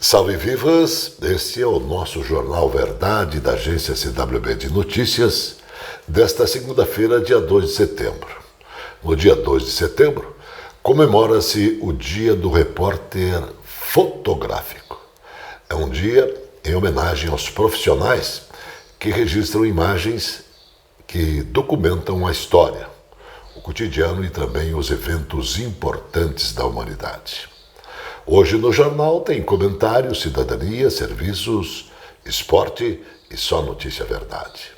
Salve vivas! Este é o nosso Jornal Verdade da agência CWB de Notícias desta segunda-feira, dia 2 de setembro. No dia 2 de setembro, comemora-se o Dia do Repórter Fotográfico. É um dia em homenagem aos profissionais que registram imagens que documentam a história, o cotidiano e também os eventos importantes da humanidade. Hoje no jornal tem comentários, cidadania, serviços, esporte e só notícia verdade.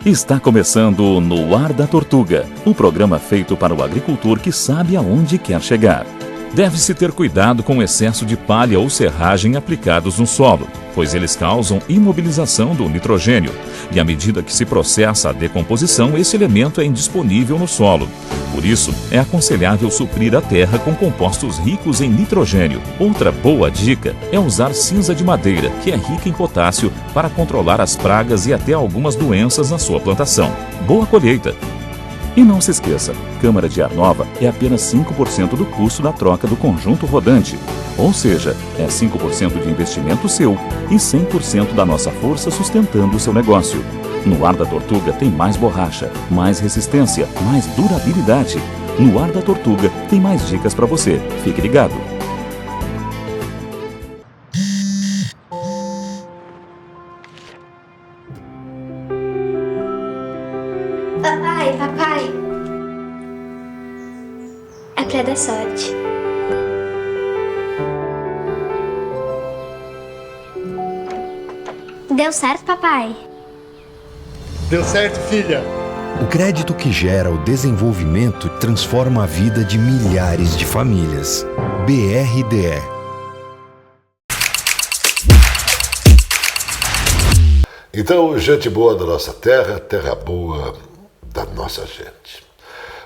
Está começando No Ar da Tortuga, um programa feito para o agricultor que sabe aonde quer chegar. Deve-se ter cuidado com o excesso de palha ou serragem aplicados no solo, pois eles causam imobilização do nitrogênio, e à medida que se processa a decomposição, esse elemento é indisponível no solo. Por isso, é aconselhável suprir a terra com compostos ricos em nitrogênio. Outra boa dica é usar cinza de madeira, que é rica em potássio, para controlar as pragas e até algumas doenças na sua plantação. Boa colheita! E não se esqueça, câmara de ar nova é apenas 5% do custo da troca do conjunto rodante. Ou seja, é 5% de investimento seu e 100% da nossa força sustentando o seu negócio. No Ar da Tortuga tem mais borracha, mais resistência, mais durabilidade. No Ar da Tortuga tem mais dicas para você. Fique ligado. Papai. É pra dar sorte. Deu certo, papai? Deu certo, filha. O crédito que gera o desenvolvimento transforma a vida de milhares de famílias. BRDE. Então, gente boa da nossa terra, terra boa da nossa gente.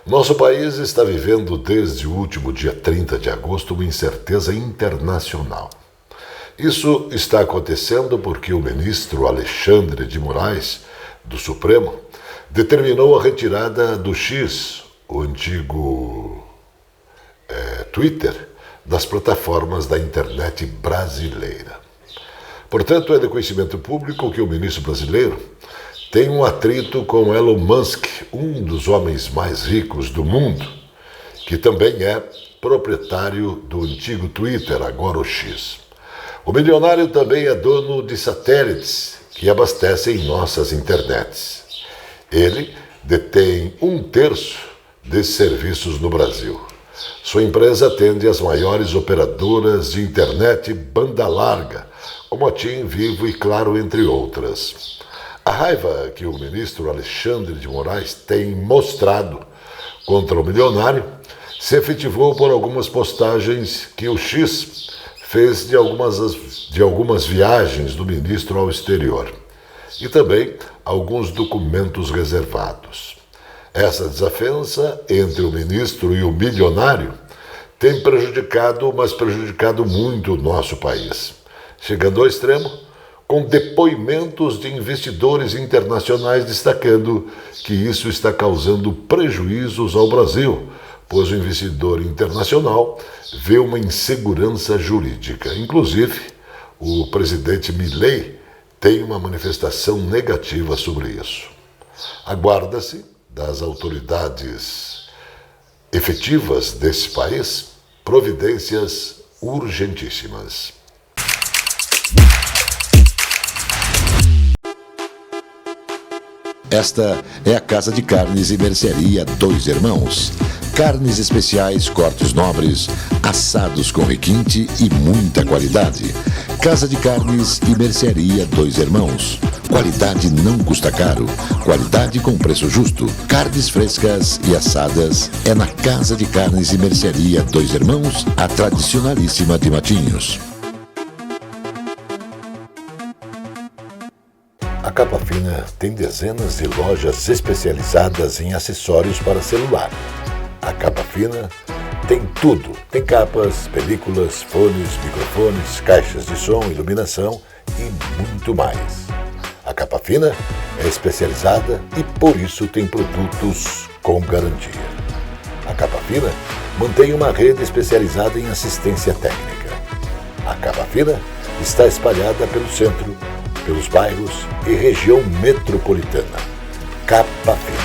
Nosso país está vivendo desde o último dia 30 de agosto uma incerteza internacional. Isso está acontecendo porque o ministro Alexandre de Moraes, do Supremo, determinou a retirada do X, o antigo Twitter, das plataformas da internet brasileira. Portanto, é de conhecimento público que o ministro brasileiro tem um atrito com Elon Musk, um dos homens mais ricos do mundo, que também é proprietário do antigo Twitter, agora o X. O milionário também é dono de satélites que abastecem nossas internets. Ele detém 1/3 desses serviços no Brasil. Sua empresa atende as maiores operadoras de internet banda larga, como a TIM, Vivo e Claro, entre outras. A raiva que o ministro Alexandre de Moraes tem mostrado contra o milionário se efetivou por algumas postagens que o X fez de algumas viagens do ministro ao exterior e também alguns documentos reservados. Essa desavença entre o ministro e o milionário tem prejudicado muito o nosso país, chegando ao extremo com depoimentos de investidores internacionais destacando que isso está causando prejuízos ao Brasil, pois o investidor internacional vê uma insegurança jurídica. Inclusive, o presidente Milei tem uma manifestação negativa sobre isso. Aguarda-se das autoridades efetivas desse país providências urgentíssimas. Esta é a Casa de Carnes e Mercearia Dois Irmãos. Carnes especiais, cortes nobres, assados com requinte e muita qualidade. Casa de Carnes e Mercearia Dois Irmãos. Qualidade não custa caro. Qualidade com preço justo. Carnes frescas e assadas é na Casa de Carnes e Mercearia Dois Irmãos, a tradicionalíssima de Matinhos. A Capa Fina tem dezenas de lojas especializadas em acessórios para celular. A Capa Fina tem tudo. Tem capas, películas, fones, microfones, caixas de som, iluminação e muito mais. A Capa Fina é especializada e por isso tem produtos com garantia. A Capa Fina mantém uma rede especializada em assistência técnica. A Capa Fina está espalhada pelo centro, pelos bairros e região metropolitana. Capa Fina.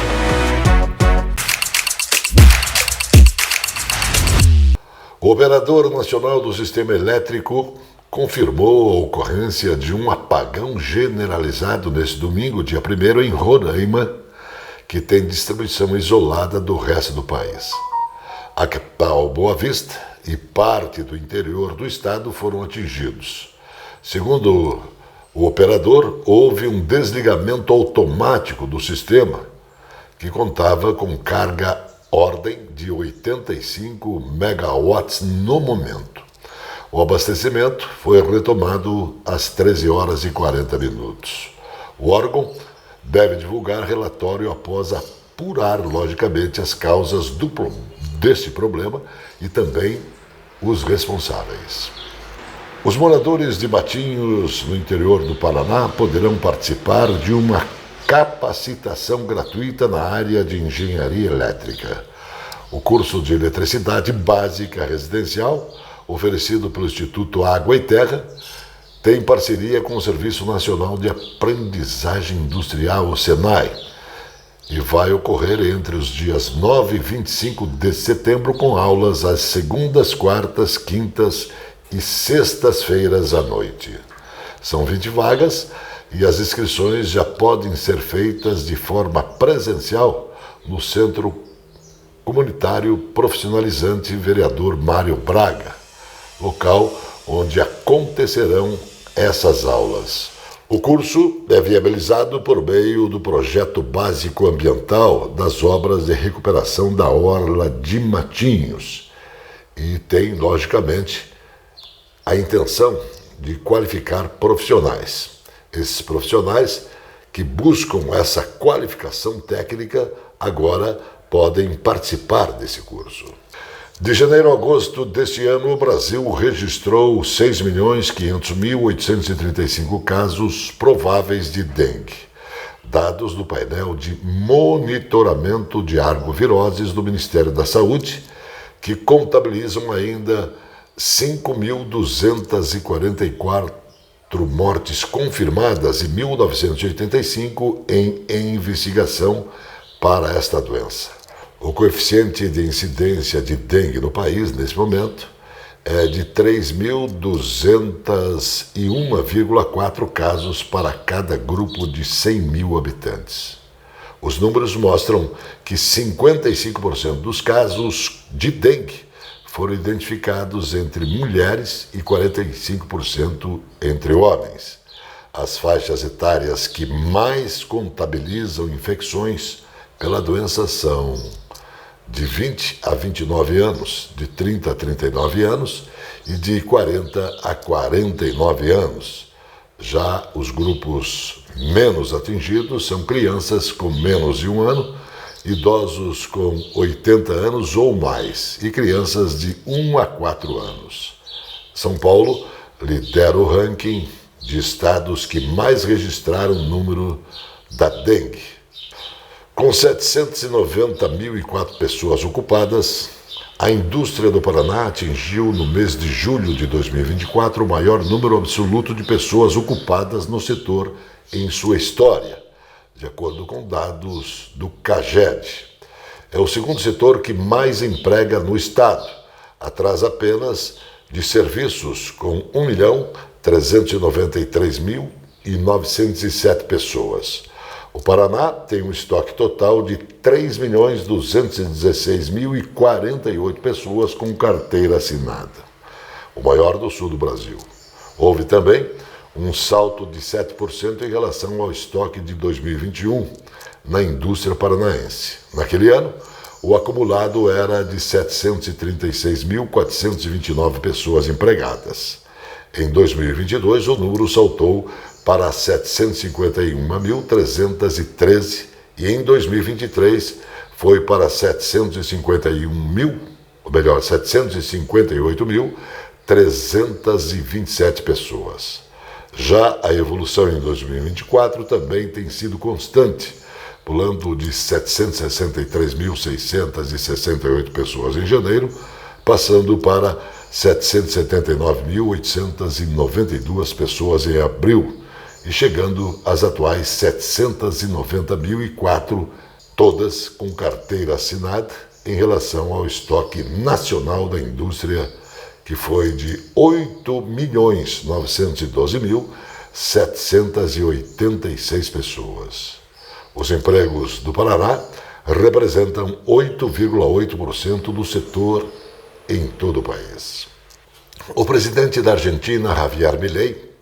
O Operador Nacional do Sistema Elétrico confirmou a ocorrência de um apagão generalizado neste domingo, dia 1º, em Roraima, que tem distribuição isolada do resto do país. A capital Boa Vista e parte do interior do estado foram atingidos. Segundo o operador, houve um desligamento automático do sistema, que contava com carga ordem de 85 megawatts no momento. O abastecimento foi retomado às 13h40. O órgão deve divulgar relatório após apurar, logicamente, as causas deste problema e também os responsáveis. Os moradores de Matinhos, no interior do Paraná, poderão participar de uma capacitação gratuita na área de engenharia elétrica. O curso de eletricidade básica residencial, oferecido pelo Instituto Água e Terra, tem parceria com o Serviço Nacional de Aprendizagem Industrial, o SENAI, e vai ocorrer entre os dias 9 e 25 de setembro, com aulas às segundas, quartas, quintas e sextas-feiras à noite. São 20 vagas e as inscrições já podem ser feitas de forma presencial no Centro Comunitário Profissionalizante Vereador Mário Braga, local onde acontecerão essas aulas. O curso é viabilizado por meio do Projeto Básico Ambiental das Obras de Recuperação da Orla de Matinhos e tem, logicamente, a intenção de qualificar profissionais. Esses profissionais que buscam essa qualificação técnica agora podem participar desse curso. De janeiro a agosto deste ano, o Brasil registrou 6.500.835 casos prováveis de dengue. Dados do painel de monitoramento de arboviroses do Ministério da Saúde, que contabilizam ainda 5.244 mortes confirmadas e 1.985 em investigação para esta doença. O coeficiente de incidência de dengue no país, nesse momento, é de 3.201,4 casos para cada grupo de 100 mil habitantes. Os números mostram que 55% dos casos de dengue foram identificados entre mulheres e 45% entre homens. As faixas etárias que mais contabilizam infecções pela doença são de 20 a 29 anos, de 30 a 39 anos e de 40 a 49 anos. Já os grupos menos atingidos são crianças com menos de 1 ano, idosos com 80 anos ou mais e crianças de 1 a 4 anos. São Paulo lidera o ranking de estados que mais registraram o número da dengue. Com 790.004 pessoas ocupadas, a indústria do Paraná atingiu no mês de julho de 2024 o maior número absoluto de pessoas ocupadas no setor em sua história, de acordo com dados do CAGED. É o segundo setor que mais emprega no estado, atrás apenas de serviços, com 1.393.907 pessoas. O Paraná tem um estoque total de 3.216.048 pessoas com carteira assinada, o maior do sul do Brasil. Houve também um salto de 7% em relação ao estoque de 2021 na indústria paranaense. Naquele ano, o acumulado era de 736.429 pessoas empregadas. Em 2022, o número saltou para 751.313 e em 2023 foi para 758.327 pessoas. Já a evolução em 2024 também tem sido constante, pulando de 763.668 pessoas em janeiro, passando para 779.892 pessoas em abril e chegando às atuais 790.004, todas com carteira assinada em relação ao estoque nacional da indústria, que foi de 8.912.786 pessoas. Os empregos do Paraná representam 8,8% do setor em todo o país. O presidente da Argentina, Javier Milei,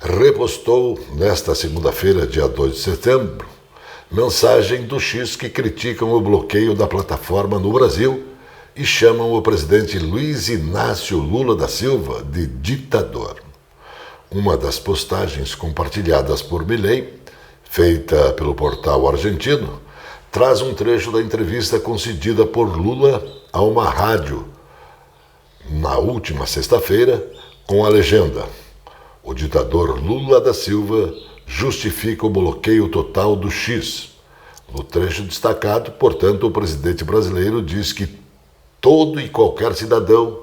repostou nesta segunda-feira, dia 2 de setembro, mensagem do X que criticam o bloqueio da plataforma no Brasil e chamam o presidente Luiz Inácio Lula da Silva de ditador. Uma das postagens compartilhadas por Milei, feita pelo portal argentino, traz um trecho da entrevista concedida por Lula a uma rádio na última sexta-feira, com a legenda: o ditador Lula da Silva justifica o bloqueio total do X. No trecho destacado, portanto, o presidente brasileiro diz que todo e qualquer cidadão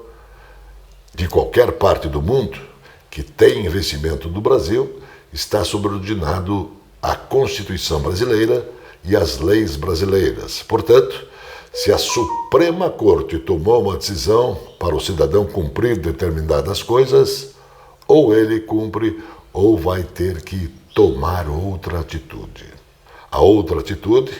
de qualquer parte do mundo que tem investimento no Brasil está subordinado à Constituição brasileira e às leis brasileiras. Portanto, se a Suprema Corte tomou uma decisão para o cidadão cumprir determinadas coisas, ou ele cumpre ou vai ter que tomar outra atitude. A outra atitude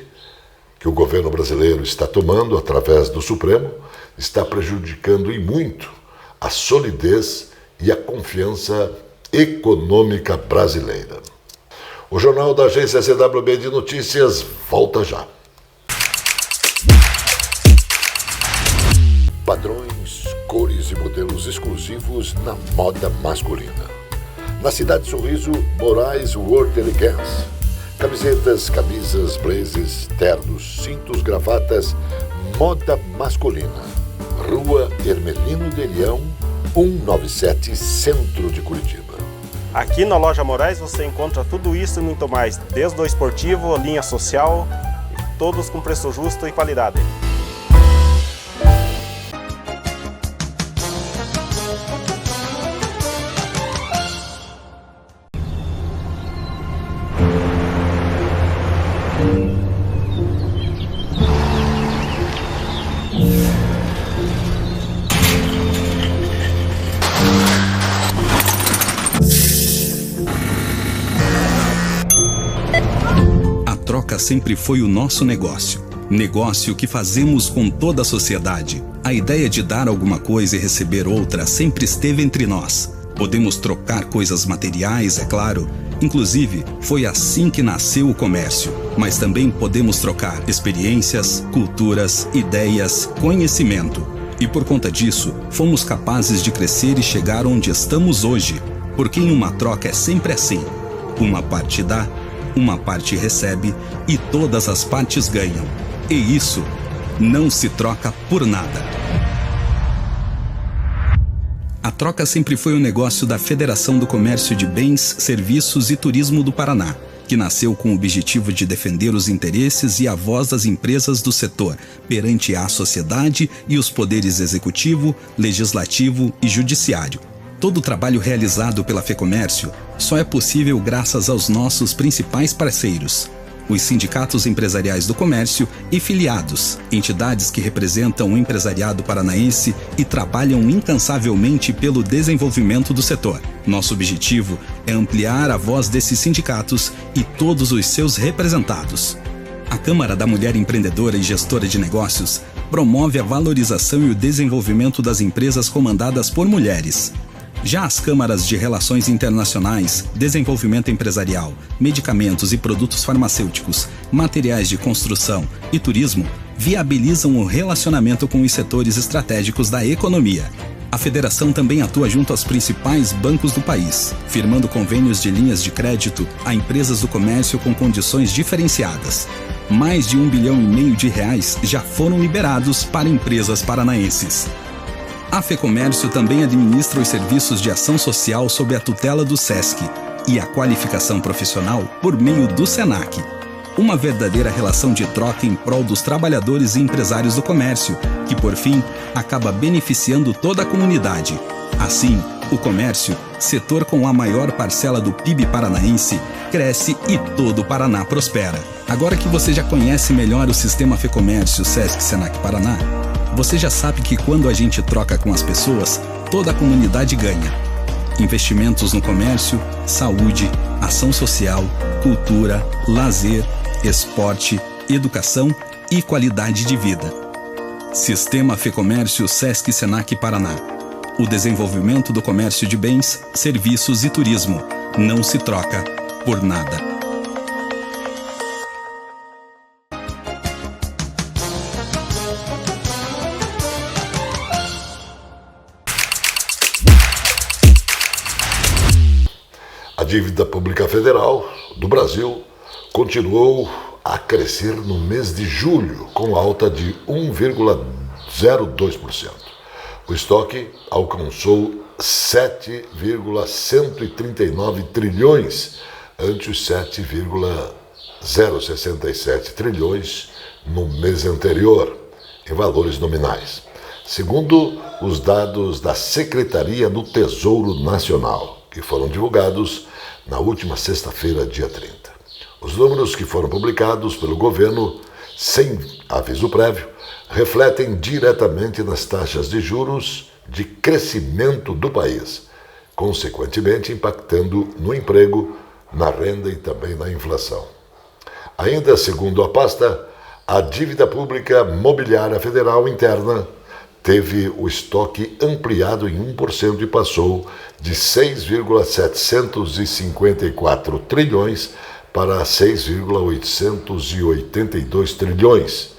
que o governo brasileiro está tomando através do Supremo está prejudicando e muito a solidez e a confiança econômica brasileira. O Jornal da Agência CWB de Notícias volta já. Padrões, cores e modelos exclusivos na moda masculina. Na Cidade Sorriso, Moraes World Elegance. Camisetas, camisas, blazers, ternos, cintos, gravatas, moda masculina. Rua Hermelino de Leão, 197, Centro de Curitiba. Aqui na Loja Moraes você encontra tudo isso e muito mais, desde o esportivo, a linha social, todos com preço justo e qualidade. Sempre foi o nosso negócio. Negócio que fazemos com toda a sociedade. A ideia de dar alguma coisa e receber outra sempre esteve entre nós. Podemos trocar coisas materiais, é claro. Inclusive, foi assim que nasceu o comércio. Mas também podemos trocar experiências, culturas, ideias, conhecimento. E por conta disso, fomos capazes de crescer e chegar onde estamos hoje. Porque em uma troca é sempre assim. Uma parte dá, uma parte recebe e todas as partes ganham. E isso não se troca por nada. A troca sempre foi um negócio da Federação do Comércio de Bens, Serviços e Turismo do Paraná, que nasceu com o objetivo de defender os interesses e a voz das empresas do setor perante a sociedade e os poderes executivo, legislativo e judiciário. Todo o trabalho realizado pela FEComércio só é possível graças aos nossos principais parceiros, os sindicatos empresariais do comércio e filiados, entidades que representam o empresariado paranaense e trabalham incansavelmente pelo desenvolvimento do setor. Nosso objetivo é ampliar a voz desses sindicatos e todos os seus representados. A Câmara da Mulher Empreendedora e Gestora de Negócios promove a valorização e o desenvolvimento das empresas comandadas por mulheres. Já as câmaras de Relações Internacionais, Desenvolvimento Empresarial, Medicamentos e Produtos Farmacêuticos, Materiais de Construção e Turismo viabilizam o relacionamento com os setores estratégicos da economia. A federação também atua junto aos principais bancos do país, firmando convênios de linhas de crédito a empresas do comércio com condições diferenciadas. Mais de R$1,5 bilhão já foram liberados para empresas paranaenses. A FEComércio também administra os serviços de ação social sob a tutela do SESC e a qualificação profissional por meio do SENAC. uma verdadeira relação de troca em prol dos trabalhadores e empresários do comércio, que por fim acaba beneficiando toda a comunidade. Assim, o comércio, setor com a maior parcela do PIB paranaense, cresce e todo o Paraná prospera. Agora que você já conhece melhor o sistema Fecomércio Sesc Senac Paraná, você já sabe que quando a gente troca com as pessoas, toda a comunidade ganha. Investimentos no comércio, saúde, ação social, cultura, lazer, esporte, educação e qualidade de vida. Sistema Fecomércio Sesc Senac Paraná. O desenvolvimento do comércio de bens, serviços e turismo não se troca por nada. A dívida pública federal do Brasil continuou a crescer no mês de julho, com alta de 1,02%. O estoque alcançou 7,139 trilhões, ante os 7,067 trilhões no mês anterior, em valores nominais, segundo os dados da Secretaria do Tesouro Nacional, que foram divulgados na última sexta-feira, dia 30. Os números que foram publicados pelo governo, sem aviso prévio, refletem diretamente nas taxas de juros de crescimento do país, consequentemente impactando no emprego, na renda e também na inflação. Ainda segundo a pasta, a dívida pública mobiliária federal interna teve o estoque ampliado em 1% e passou de 6,754 trilhões para 6,882 trilhões.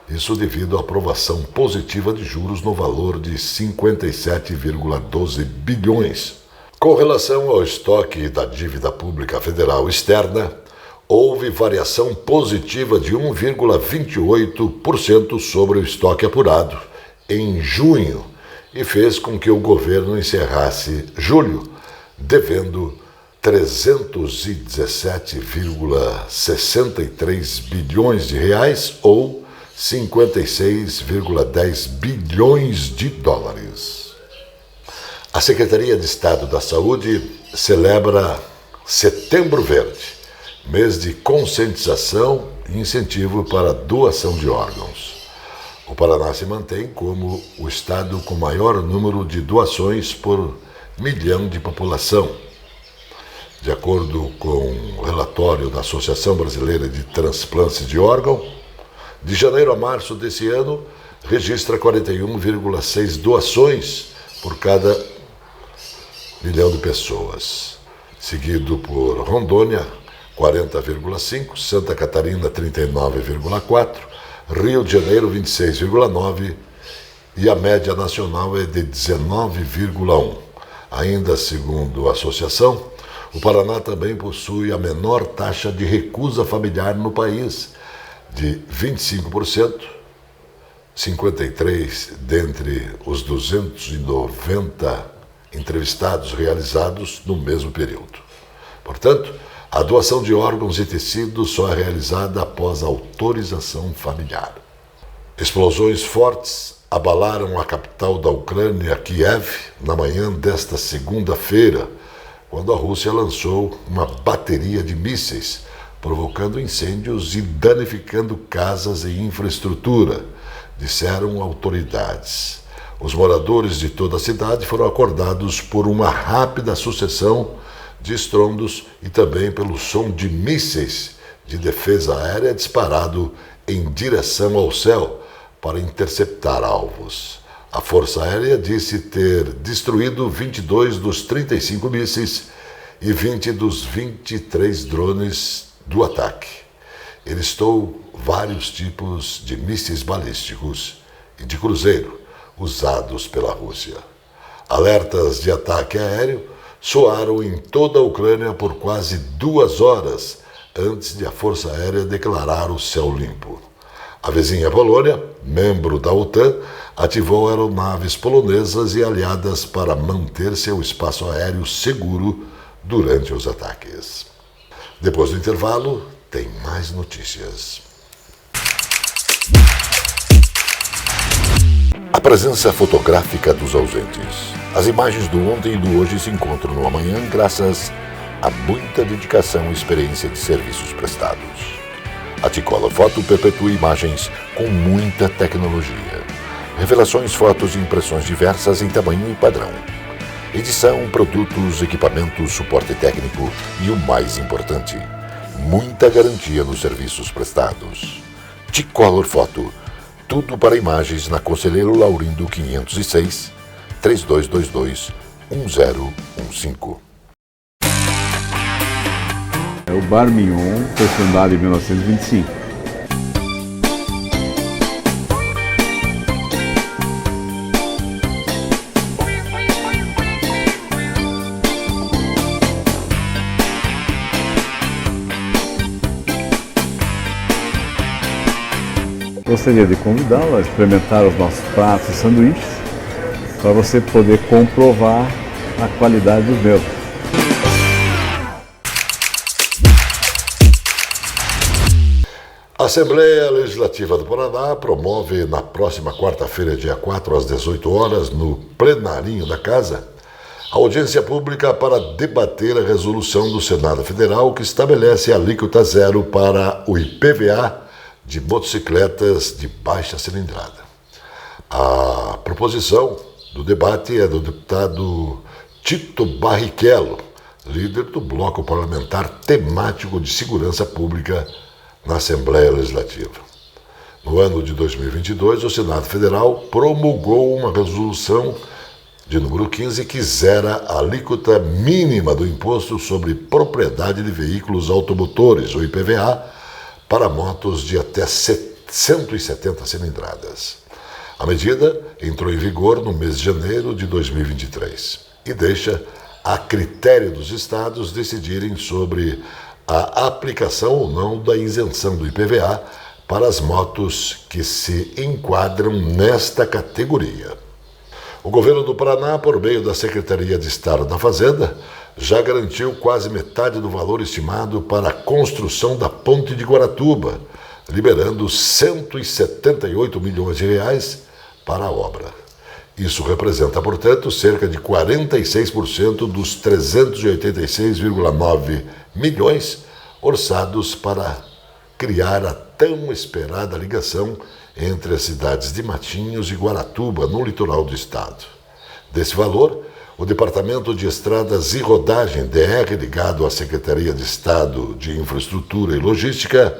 Isso devido à aprovação positiva de juros no valor de 57,12 bilhões. Com relação ao estoque da dívida pública federal externa, houve variação positiva de 1,28% sobre o estoque apurado em junho e fez com que o governo encerrasse julho devendo 317,63 bilhões de reais ou 56,10 bilhões de dólares. A Secretaria de Estado da Saúde celebra Setembro Verde, mês de conscientização e incentivo para a doação de órgãos. O Paraná se mantém como o estado com maior número de doações por milhão de população. De acordo com o relatório da Associação Brasileira de Transplantes de Órgão, de janeiro a março desse ano, registra 41,6 doações por cada milhão de pessoas, seguido por Rondônia, 40,5, Santa Catarina, 39,4, Rio de Janeiro, 26,9 e a média nacional é de 19,1. Ainda segundo a associação, o Paraná também possui a menor taxa de recusa familiar no país, de 25%, 53 dentre os 290 entrevistados realizados no mesmo período. Portanto, a doação de órgãos e tecidos só é realizada após autorização familiar. Explosões fortes abalaram a capital da Ucrânia, Kiev, na manhã desta segunda-feira, quando a Rússia lançou uma bateria de mísseis, provocando incêndios e danificando casas e infraestrutura, disseram autoridades. Os moradores de toda a cidade foram acordados por uma rápida sucessão de estrondos e também pelo som de mísseis de defesa aérea disparado em direção ao céu para interceptar alvos. A Força Aérea disse ter destruído 22 dos 35 mísseis e 20 dos 23 drones do ataque. E listou vários tipos de mísseis balísticos e de cruzeiro usados pela Rússia. Alertas de ataque aéreo soaram em toda a Ucrânia por quase 2 horas antes de a Força Aérea declarar o céu limpo. A vizinha Polônia, membro da OTAN, ativou aeronaves polonesas e aliadas para manter seu espaço aéreo seguro durante os ataques. Depois do intervalo, tem mais notícias. A presença fotográfica dos ausentes. As imagens do ontem e do hoje se encontram no amanhã graças a muita dedicação e experiência de serviços prestados. A T-Color Foto perpetua imagens com muita tecnologia. Revelações, fotos e impressões diversas em tamanho e padrão. Edição, produtos, equipamentos, suporte técnico e o mais importante, muita garantia nos serviços prestados. T-Color Foto. Tudo para imagens na Conselheiro Laurindo 506, 3222-1015. O Bar Mignon foi fundado em 1925. Gostaria de convidá-lo a experimentar os nossos pratos e sanduíches para você poder comprovar a qualidade dos mesmos. A Assembleia Legislativa do Paraná promove na próxima quarta-feira, dia 4, às 18 horas, no plenarinho da Casa, a audiência pública para debater a resolução do Senado Federal que estabelece a alíquota zero para o IPVA de motocicletas de baixa cilindrada. A proposição do debate é do deputado Tito Barrichello, líder do bloco parlamentar temático de segurança pública na Assembleia Legislativa. No ano de 2022, o Senado Federal promulgou uma resolução de número 15 que zera a alíquota mínima do Imposto sobre Propriedade de Veículos Automotores, o IPVA, para motos de até 170 cilindradas. A medida entrou em vigor no mês de janeiro de 2023 e deixa a critério dos estados decidirem sobre a aplicação ou não da isenção do IPVA para as motos que se enquadram nesta categoria. O governo do Paraná, por meio da Secretaria de Estado da Fazenda, já garantiu quase metade do valor estimado para a construção da Ponte de Guaratuba, liberando 178 milhões de reais para a obra. Isso representa, portanto, cerca de 46% dos 386,9 milhões orçados para criar a tão esperada ligação entre as cidades de Matinhos e Guaratuba, no litoral do estado. Desse valor, o Departamento de Estradas e Rodagem, DR, ligado à Secretaria de Estado de Infraestrutura e Logística,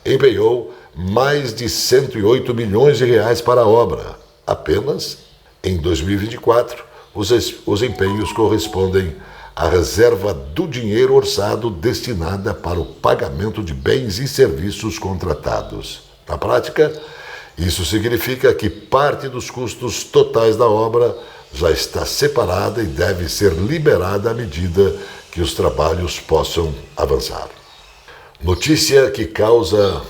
empenhou mais de 108 milhões de reais para a obra. Apenas em 2024, os empenhos correspondem à reserva do dinheiro orçado destinada para o pagamento de bens e serviços contratados. Na prática, isso significa que parte dos custos totais da obra já está separada e deve ser liberada à medida que os trabalhos possam avançar. Notícia que causa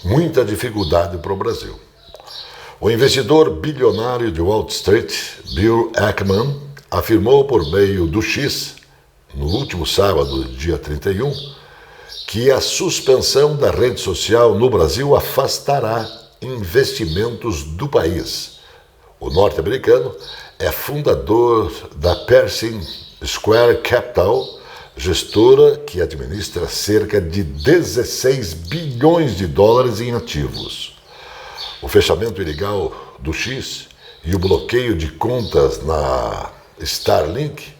muita dificuldade para o Brasil. O investidor bilionário de Wall Street, Bill Ackman, afirmou por meio do X, no último sábado, dia 31, que a suspensão da rede social no Brasil afastará investimentos do país. O norte-americano é fundador da Pershing Square Capital, gestora que administra cerca de 16 bilhões de dólares em ativos. O fechamento ilegal do X e o bloqueio de contas na Starlink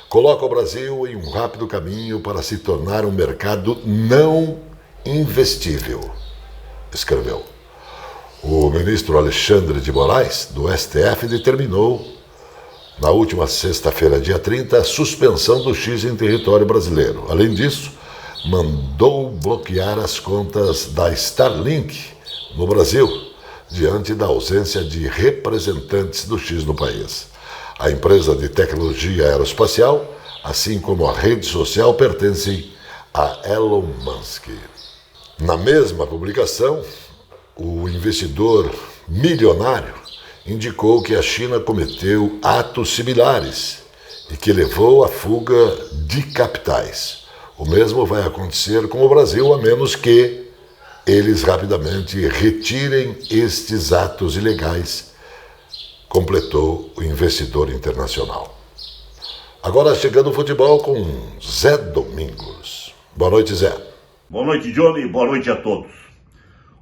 coloca o Brasil em um rápido caminho para se tornar um mercado não investível, escreveu. O ministro Alexandre de Moraes, do STF, determinou, na última sexta-feira, dia 30, a suspensão do X em território brasileiro. Além disso, mandou bloquear as contas da Starlink no Brasil, diante da ausência de representantes do X no país. A empresa de tecnologia aeroespacial, assim como a rede social, pertencem a Elon Musk. Na mesma publicação, o investidor milionário indicou que a China cometeu atos similares e que levou à fuga de capitais. O mesmo vai acontecer com o Brasil, a menos que eles rapidamente retirem estes atos ilegais, completou o investidor internacional. Agora chegando o futebol com Zé Domingos. Boa noite, Zé. Boa noite, Johnny. Boa noite a todos.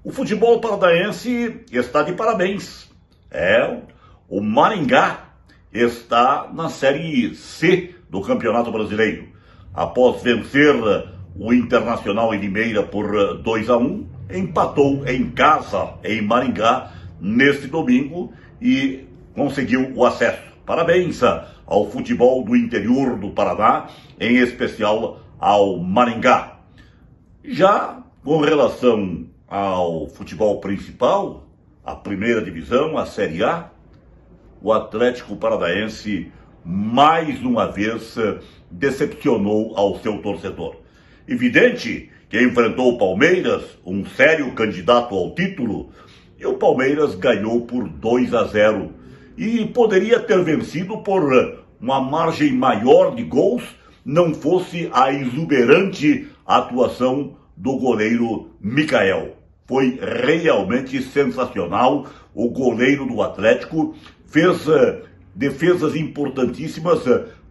O futebol paranaense está de parabéns. O Maringá está na Série C do Campeonato Brasileiro. Após vencer o Internacional em Limeira por 2-1, empatou em casa, em Maringá, neste domingo e conseguiu o acesso. Parabéns ao futebol do interior do Paraná, em especial ao Maringá. Já com relação ao futebol principal, a primeira divisão, a Série A, o Atlético Paranaense mais uma vez decepcionou ao seu torcedor. Evidente que enfrentou o Palmeiras, um sério candidato ao título, e o Palmeiras ganhou por 2-0 e poderia ter vencido por uma margem maior de gols, não fosse a exuberante atuação do goleiro Michael. Foi realmente sensacional. O goleiro do Atlético fez defesas importantíssimas,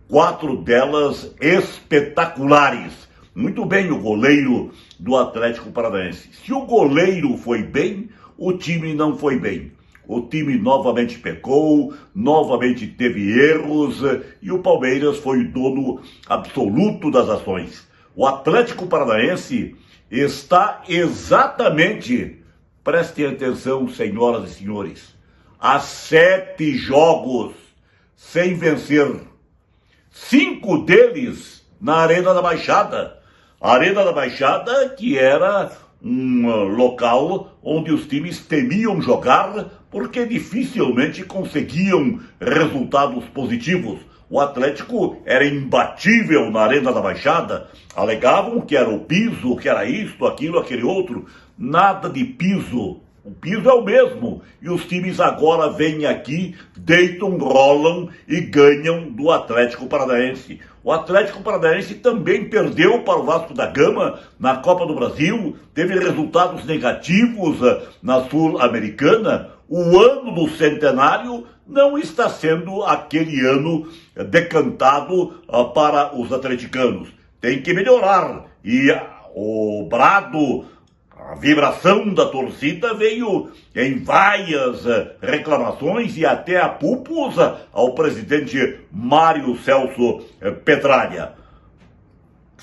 4 delas espetaculares. Muito bem o goleiro do Atlético Paranaense. Se o goleiro foi bem, o time não foi bem. O time novamente pecou, novamente teve erros e o Palmeiras foi o dono absoluto das ações. O Atlético Paranaense está exatamente, prestem atenção, senhoras e senhores, há 7 jogos sem vencer. 5 deles na Arena da Baixada. A Arena da Baixada, que era um local onde os times temiam jogar porque dificilmente conseguiam resultados positivos. O Atlético era imbatível na Arena da Baixada. Alegavam que era o piso, que era isto, aquilo, aquele outro. Nada de piso. O piso é o mesmo. E os times agora vêm aqui, deitam, rolam e ganham do Atlético Paranaense. O Atlético Paranaense também perdeu para o Vasco da Gama na Copa do Brasil. Teve resultados negativos na Sul-Americana. O ano do centenário não está sendo aquele ano decantado para os atleticanos. Tem que melhorar. E o brado, a vibração da torcida veio em várias reclamações e até apupos ao presidente Mário Celso Petralha.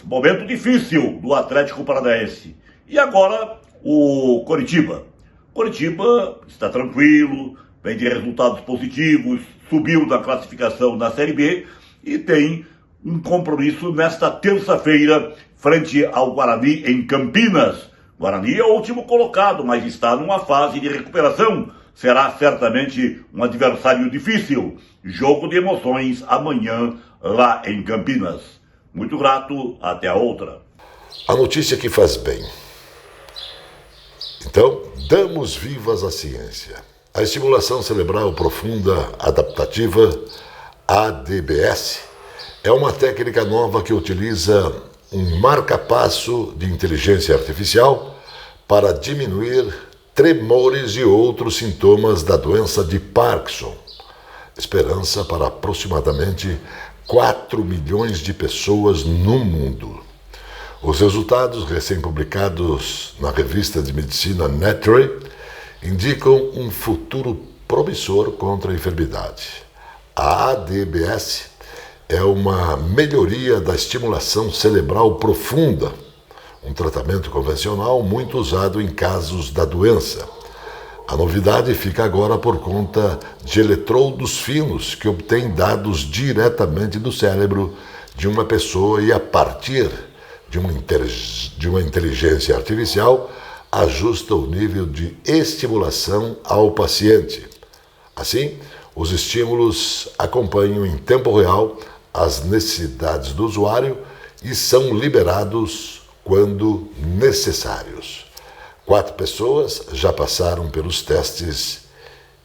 Momento difícil do Atlético Paranaense. E agora o Coritiba. Coritiba está tranquilo, vem de resultados positivos, subiu na classificação na Série B e tem um compromisso nesta terça-feira frente ao Guarani em Campinas. Guarani é o último colocado, mas está numa fase de recuperação. Será certamente um adversário difícil. Jogo de emoções amanhã lá em Campinas. Muito grato, até a outra. A notícia que faz bem. Então, damos vivas à ciência. A estimulação cerebral profunda adaptativa, ADBS, é uma técnica nova que utiliza um marca-passo de inteligência artificial para diminuir tremores e outros sintomas da doença de Parkinson. Esperança para aproximadamente 4 milhões de pessoas no mundo. Os resultados recém-publicados na revista de medicina Nature indicam um futuro promissor contra a enfermidade. A ADBS é uma melhoria da estimulação cerebral profunda, um tratamento convencional muito usado em casos da doença. A novidade fica agora por conta de eletrodos finos que obtêm dados diretamente do cérebro de uma pessoa e, a partir de uma inteligência artificial, ajusta o nível de estimulação ao paciente. Assim, os estímulos acompanham em tempo real as necessidades do usuário e são liberados quando necessários. 4 pessoas já passaram pelos testes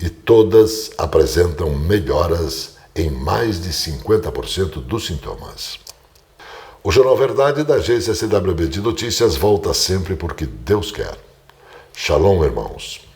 e todas apresentam melhoras em mais de 50% dos sintomas. O Jornal Verdade da agência CWB de Notícias volta sempre porque Deus quer. Shalom, irmãos.